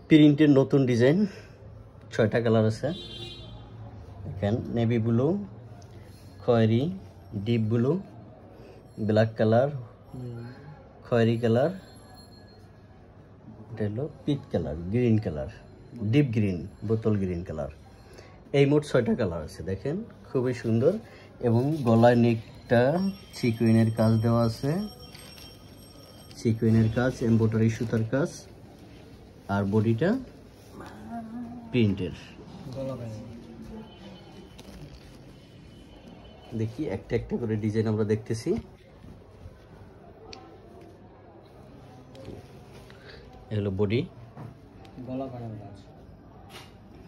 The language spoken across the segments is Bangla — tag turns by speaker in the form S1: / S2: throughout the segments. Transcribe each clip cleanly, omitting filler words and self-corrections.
S1: প্রিন্টের নতুন ডিজাইন, 6টা কালার আছে। দেখেন নেভি ব্লু, খয়েরি, ডিপ ব্লু, ব্ল্যাক কালার, খয়েরি কালার, এটা হলো peach colour, green colour, deep green, বোতল গ্রিন কালার। এই মোট 6টা কালার আছে। দেখেন খুবই সুন্দর। এবং গলায় নেকটা সিকুইনের কাজ দেওয়া আছে, সিকুইনের কাজ, এমব্রয়ডারি সুতার কাজ, আর বডিটা প্রিন্টের। দেখি একটা একটা করে ডিজাইন আমরা দেখতেছি। হলো বডি,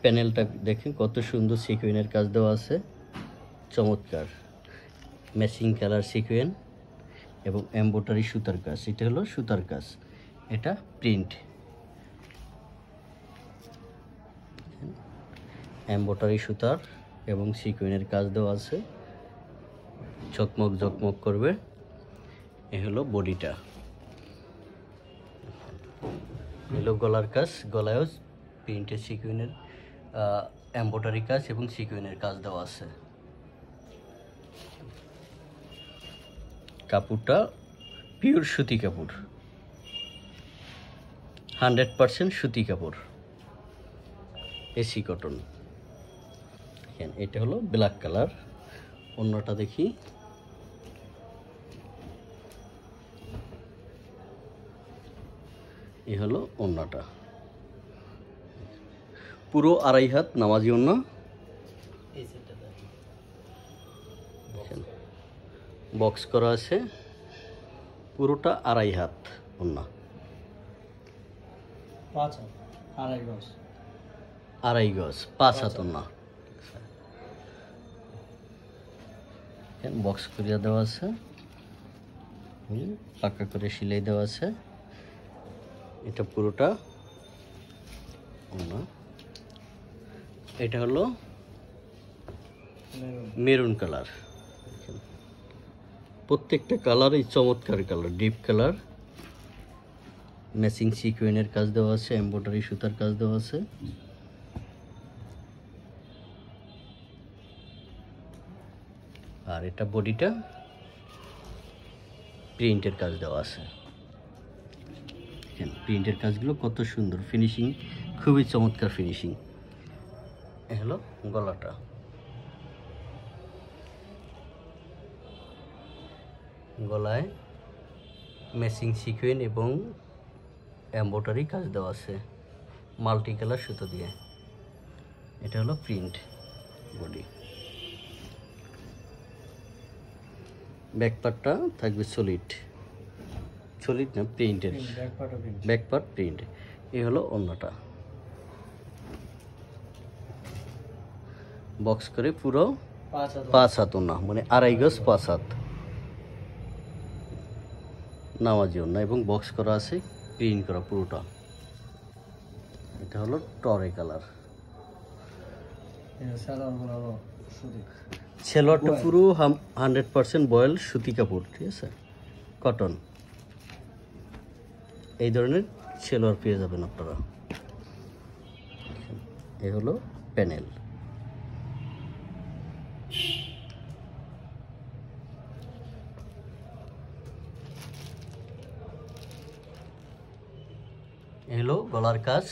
S1: প্যানেলটা দেখেন কত সুন্দর সিকুইনের কাজ দেওয়া আছে, চমৎকার ম্যাচিং কালার সিকুইন এবং এমব্রয়ডারি সুতার কাজ। এটা হলো সুতার কাজ, এটা প্রিন্ট। এমব্রয়ডারি সুতার এবং সিকুইনের কাজ দেওয়া আছে, ঝকমক ঝকমক করবে। এ হলো বডিটা। হলো গলার কাজ, গলায়ও প্রিন্টের সিকুইনের এমব্রয়ডারি কাজ এবং সিকুইনের কাজ দেওয়া আছে। কাপড়টা পিওর সুতি কাপড়, 100% সুতি কাপড়, এসি কটন। এটা হলো ব্ল্যাক কালার। অন্যটা দেখি, এ হলো অন্যটা, পুরো 2.5 হাত নামাজি ওন্না। বক্স করা আছে, পুরোটা 2.5 হাত ওন্না, 2.5 গজ, 5 হাত ওন্না। বক্স করিয়া দেওয়া আছে, পাকা করে সেলাই দেওয়া আছে। এটা পুরোটা ওন্না। এটা হলো মেরুন কালার। প্রত্যেকটা কালারই চমৎকার কালার, ডিপ কালার, ম্যাচিং সিকুইনের কাজ দেওয়া আছে, এমব্রয়ডারি সুতার কাজ দেওয়া আছে। আর এটা বডিটা প্রিন্টের কাজ দেওয়া আছে। প্রিন্টের কাজগুলো কত সুন্দর, ফিনিশিং খুবই চমৎকার ফিনিশিং। এ হলো গলাটা। গলায় ম্যাচিং সিকুইন এবং এমব্রয়ডারি কাজ দেওয়া আছে মাল্টি কালার সুতো দিয়ে। এটা হলো প্রিন্ট বডি। ব্যাক পার্টটা থাকবে সলিড, সলিড না প্রিন্টের, ব্যাক পার্ট প্রিন্ট। এই হলো অন্যটা, বক্স করে পুরো 5 হাত ওন্না, মানে 2.5 গজ 5 হাত নামাজি ওন্না, এবং বক্স করা আছে, প্রিন্ট করা পুরোটা। এটা হলো টরে কালার। সেলোয়ারটা পুরো 100% বয়েল সুতি কাপড়, ঠিক আছে, কটন। এই ধরনের সেলোয়ার পেয়ে যাবেন আপনারা। এই হলো প্যানেল। এই হলো গলার কাজ,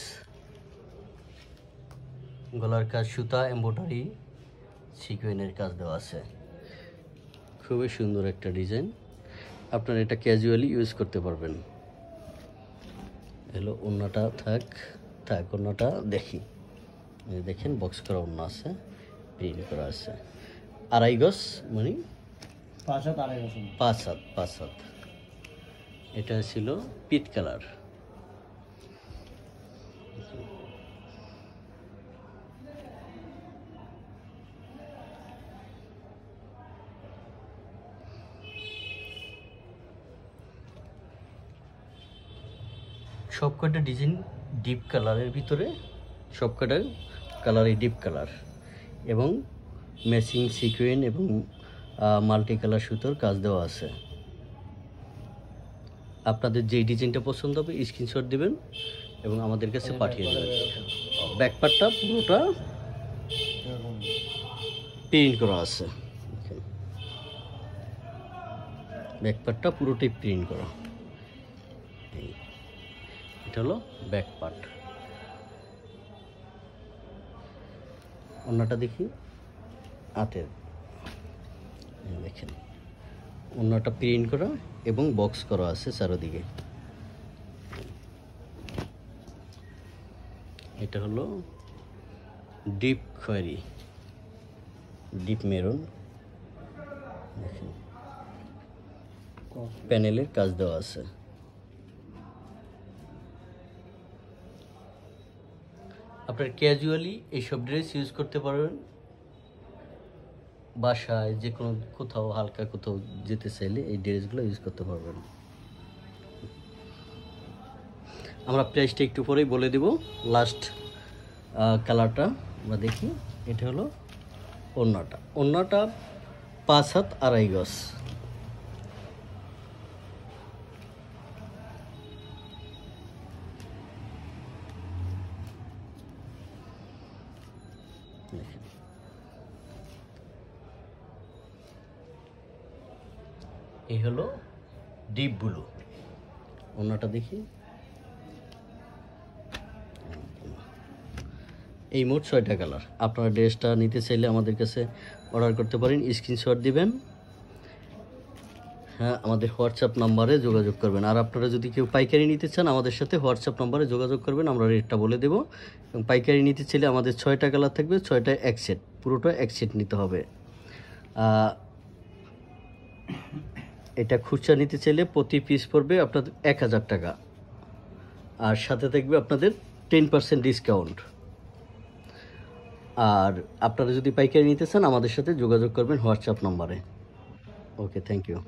S1: গলার কাজ সুতা, এমব্রয়ডারি, সিকুইনের কাজ দেওয়া আছে। খুবই সুন্দর একটা ডিজাইন, আপনারা এটা ক্যাজুয়ালি ইউজ করতে পারবেন। এলো ওন্নাটা, থাক ওন্নাটা দেখি। দেখেন বক্স করা ওন্না আছে, প্রিন্ট করা আছে, 2.5 গজ, মানে 5 হাত। এটা ছিল পিট কালার। সবকটা ডিজাইন ডিপ কালারের ভিতরে, সবকটা কালারই ডিপ কালার এবং ম্যাচিং সিকুইন এবং মাল্টি কালার সুতোর কাজ দেওয়া আছে। আপনাদের যেই ডিজাইনটা পছন্দ হবে স্ক্রিনশট দিবেন, এবং আমাদের কাছে পাঠিয়ে দেবেন। ব্যাকপার্টটা পুরোটা প্রিন্ট করা আছে, ব্যাকপার্টটা পুরোটাই প্রিন্ট করা। এটা হলো ব্যাকপার্ট। ওড়নাটা দেখি হাতের, দেখেন ওড়নাটা প্রিন্ট করা এবং বক্স করা আছে চারদিকে। এটা হলো ডিপ খয়েরি, ডিপ মেরুন, দেখেন প্যানেলের কাজ দেওয়া আছে। আপনার ক্যাজুয়ালি এইসব ড্রেস ইউজ করতে পারবেন, বাসায় যে কোনো কোথাও হালকা কোথাও যেতে চাইলে এই ড্রেসগুলো ইউজ করতে পারবেন। আমরা প্রাইসটা একটু পরেই বলে দেব। লাস্ট কালারটা আমরা দেখি। এটা হলো ওড়নাটা, ওড়নাটা 5 হাত 2.5 গজ। এই হলো ডিপ ব্লু, ওড়নাটা দেখি। এই মোট 6টা কালার। আপনারা ড্রেসটা নিতে চাইলে আমাদের কাছে অর্ডার করতে পারেন, স্ক্রিনশট দিবেন, হ্যাঁ আমাদের হোয়াটসঅ্যাপ নাম্বারে যোগাযোগ করবেন। আর আপনারা যদি কেউ পাইকারি নিতে চান আমাদের সাথে হোয়াটসঅ্যাপ নাম্বারে যোগাযোগ করবেন, আমরা রেটটা বলে দেবো। এবং পাইকারি নিতে চাইলে আমাদের 6টা কালার থাকবে, 6টা এক সেট, পুরোটা এক সেট নিতে হবে। এটা খুচরা নিতে চাইলে প্রতি পিস পড়বে আপনাদের 1000 টাকা, আর সাথে থাকবে আপনাদের 10% ডিসকাউন্ট। আর আপনারা যদি পাইকারি নিতে চান আমাদের সাথে যোগাযোগ করবেন হোয়াটসঅ্যাপ নাম্বারে। ওকে, থ্যাংক ইউ।